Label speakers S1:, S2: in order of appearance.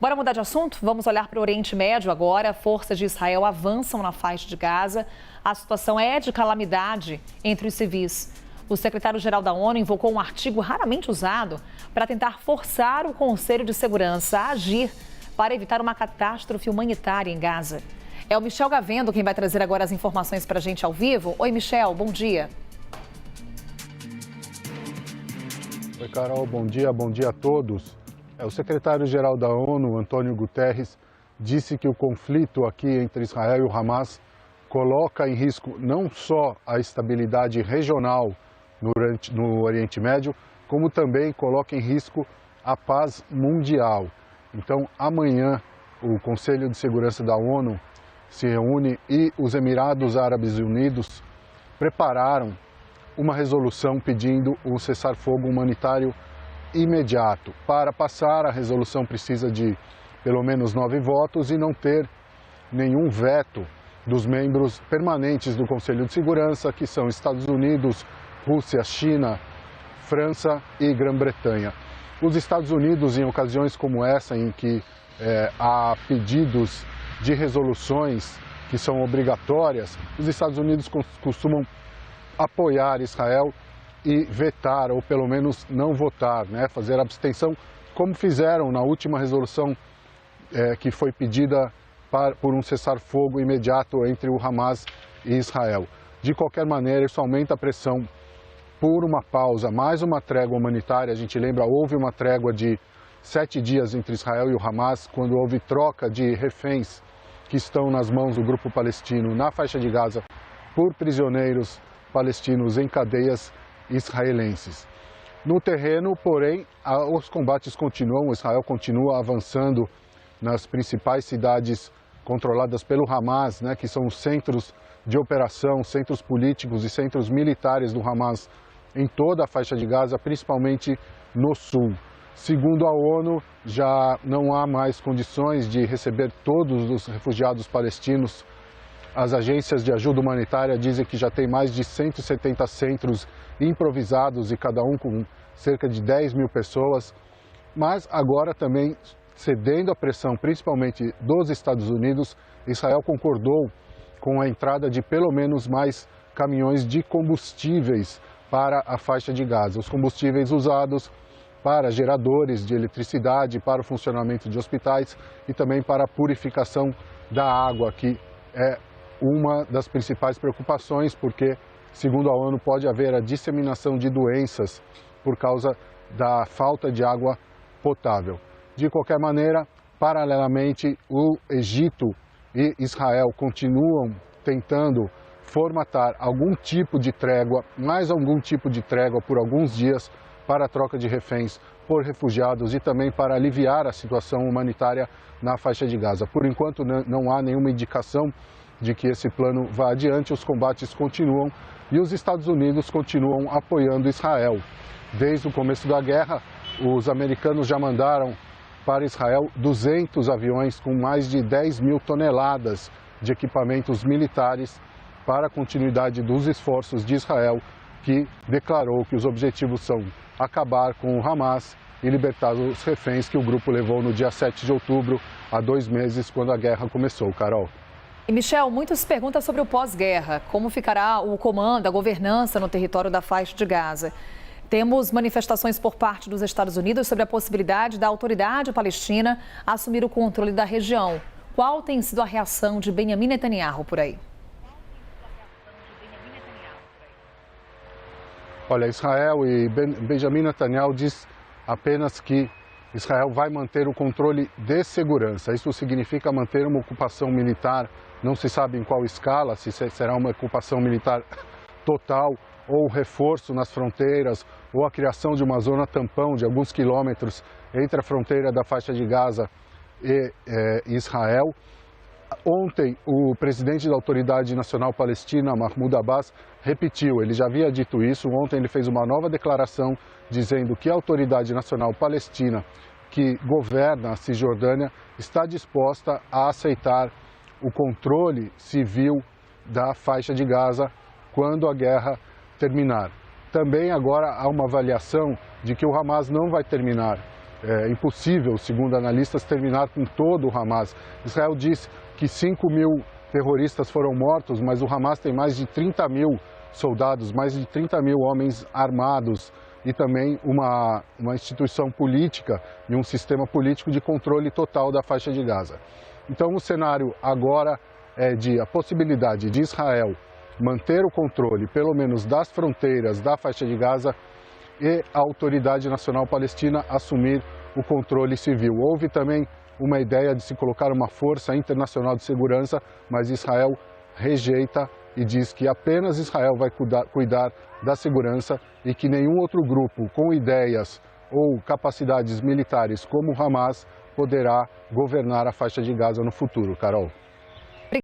S1: Bora mudar de assunto? Vamos olhar para o Oriente Médio agora. Forças de Israel avançam na faixa de Gaza. A situação é de calamidade entre os civis. O secretário-geral da ONU invocou um artigo raramente usado para tentar forçar o Conselho de Segurança a agir para evitar uma catástrofe humanitária em Gaza. É o Michel Gavendo quem vai trazer agora as informações para a gente ao vivo. Oi, Michel, bom dia.
S2: Oi, Carol, bom dia a todos. O secretário-geral da ONU, Antônio Guterres, disse que o conflito aqui entre Israel e o Hamas coloca em risco não só a estabilidade regional no Oriente Médio, como também coloca em risco a paz mundial. Então, amanhã, o Conselho de Segurança da ONU se reúne e os Emirados Árabes Unidos prepararam uma resolução pedindo o cessar-fogo humanitário imediato. Para passar, a resolução precisa de pelo menos 9 votos e não ter nenhum veto dos membros permanentes do Conselho de Segurança, que são Estados Unidos, Rússia, China, França e Grã-Bretanha. Os Estados Unidos, em ocasiões como essa, em que há pedidos de resoluções que são obrigatórias, os Estados Unidos costumam apoiar Israel e vetar, ou pelo menos não votar, fazer abstenção, como fizeram na última resolução que foi pedida por um cessar-fogo imediato entre o Hamas e Israel. De qualquer maneira, isso aumenta a pressão por uma pausa, mais uma trégua humanitária. A gente lembra, houve uma trégua de 7 dias entre Israel e o Hamas, quando houve troca de reféns que estão nas mãos do grupo palestino na faixa de Gaza por prisioneiros palestinos em cadeias israelenses. No terreno, porém, os combates continuam, Israel continua avançando nas principais cidades controladas pelo Hamas, que são os centros de operação, centros políticos e centros militares do Hamas em toda a faixa de Gaza, principalmente no sul. Segundo a ONU, já não há mais condições de receber todos os refugiados palestinos. As agências de ajuda humanitária dizem que já tem mais de 170 centros improvisados e cada um com cerca de 10 mil pessoas. Mas agora também, cedendo à pressão principalmente dos Estados Unidos, Israel concordou com a entrada de pelo menos mais caminhões de combustíveis para a faixa de Gaza. Os combustíveis usados para geradores de eletricidade, para o funcionamento de hospitais e também para a purificação da água, que é uma das principais preocupações, porque, segundo a ONU, pode haver a disseminação de doenças por causa da falta de água potável. De qualquer maneira, paralelamente, o Egito e Israel continuam tentando formatar algum tipo de trégua, mais algum tipo de trégua por alguns dias para a troca de reféns por refugiados e também para aliviar a situação humanitária na faixa de Gaza. Por enquanto, não há nenhuma indicação de que esse plano vá adiante, os combates continuam e os Estados Unidos continuam apoiando Israel. Desde o começo da guerra, os americanos já mandaram para Israel 200 aviões com mais de 10 mil toneladas de equipamentos militares para a continuidade dos esforços de Israel, que declarou que os objetivos são acabar com o Hamas e libertar os reféns que o grupo levou no dia 7 de outubro, há 2 meses, quando a guerra começou. Carol.
S1: E, Michel, muitas perguntas sobre o pós-guerra. Como ficará o comando, a governança no território da faixa de Gaza? Temos manifestações por parte dos Estados Unidos sobre a possibilidade da autoridade palestina assumir o controle da região. Qual tem sido a reação de Benjamin Netanyahu por aí?
S2: Olha, Israel e Benjamin Netanyahu diz apenas que Israel vai manter o controle de segurança. Isso significa manter uma ocupação militar, não se sabe em qual escala, se será uma ocupação militar total ou reforço nas fronteiras, ou a criação de uma zona tampão de alguns quilômetros entre a fronteira da faixa de Gaza e Israel. Ontem, o presidente da Autoridade Nacional Palestina, Mahmoud Abbas, repetiu, ele já havia dito isso, ontem ele fez uma nova declaração dizendo que a Autoridade Nacional Palestina, que governa a Cisjordânia, está disposta a aceitar o controle civil da faixa de Gaza quando a guerra terminar. Também agora há uma avaliação de que o Hamas não vai terminar impossível, segundo analistas, terminar com todo o Hamas. Israel diz que 5.000 terroristas foram mortos, mas o Hamas tem mais de 30.000 soldados, mais de 30.000 homens armados e também uma instituição política e um sistema político de controle total da faixa de Gaza. Então o cenário agora é de a possibilidade de Israel manter o controle, pelo menos das fronteiras da faixa de Gaza, e a Autoridade Nacional Palestina assumir o controle civil. Houve também uma ideia de se colocar uma força internacional de segurança, mas Israel rejeita e diz que apenas Israel vai cuidar da segurança e que nenhum outro grupo com ideias ou capacidades militares como o Hamas poderá governar a faixa de Gaza no futuro. Carol.